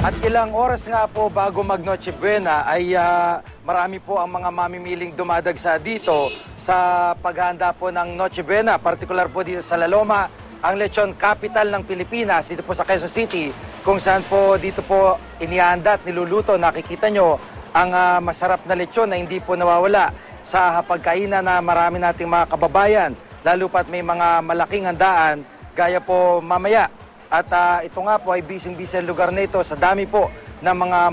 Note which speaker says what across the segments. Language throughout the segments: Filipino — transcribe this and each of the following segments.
Speaker 1: At ilang oras nga po bago mag Noche Buena ay marami po ang mga mamimiling dumadagsa dito sa paghahanda po ng Noche Buena. Partikular po dito sa La Loma, ang lechon capital ng Pilipinas, dito po sa Quezon City, kung saan po dito po inihanda at niluluto. Nakikita nyo ang masarap na lechon na hindi po nawawala sa hapagkainan na marami nating mga kababayan, lalo pat may mga malaking handaan gaya po mamaya. At ito nga po ay bising-bising lugar na ito sa dami po ng mga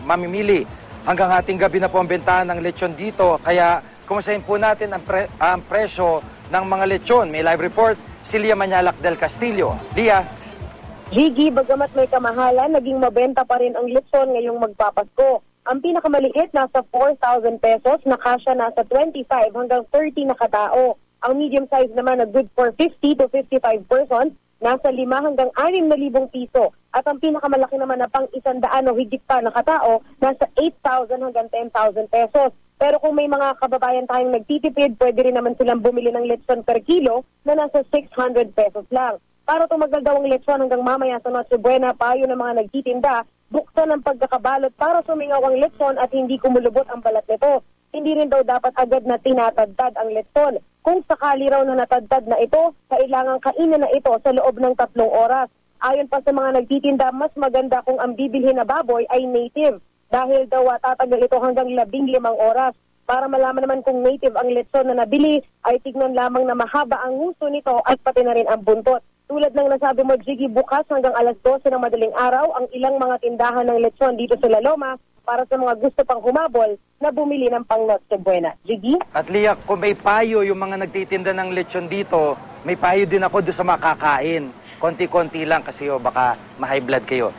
Speaker 1: mamimili. Hanggang ating gabi na po ang bentahan ng lechon dito. Kaya kumustahin po natin ang presyo ng mga lechon. May live report si Lia Manyalak del Castillo. Lia?
Speaker 2: Gigi, bagamat may kamahalan, naging mabenta pa rin ang lechon ngayong magpapasko. Ang pinakamaliit nasa 4,000 pesos, na kasya nasa 25 hanggang 30 na katao. Ang medium size naman na good for 50 to 55 persons, nasa 5 hanggang 6,000 piso. At ang pinakamalaki naman na pang 100 o higit pa na katao, nasa 8,000 hanggang 10,000 pesos. Pero kung may mga kababayan tayong nagtitipid, pwede rin naman silang bumili ng lechon per kilo na nasa 600 pesos lang. Para tumagal daw ang lechon hanggang mamaya sa Noche Buena, payo ng mga nagtitinda, buksan ang pagkakabalot para sumingaw ang lechon at hindi kumulubot ang balat nito. Hindi rin daw dapat agad na tinatadtad ang lechon. Kung sakali raw na natadtad na ito, kailangang kainin na ito sa loob ng 3 oras. Ayon pa sa mga nagtitinda, mas maganda kung ang bibilhin na baboy ay native. Dahil daw tatagal ito hanggang 15 oras. Para malaman naman kung native ang lechon na nabili, ay tignan lamang na mahaba ang nguso nito at pati na rin ang buntot. Tulad ng nasabi mo, Jiggy, bukas hanggang alas 12 ng madaling araw ang ilang mga tindahan ng lechon dito sa La Loma para sa mga gusto pang humabol na bumili ng pang Noche Buena. Jiggy?
Speaker 1: At Lia, kung may payo yung mga nagtitinda ng lechon dito, may payo din ako doon sa makakain. Konti-konti lang kasi baka ma-high blood kayo.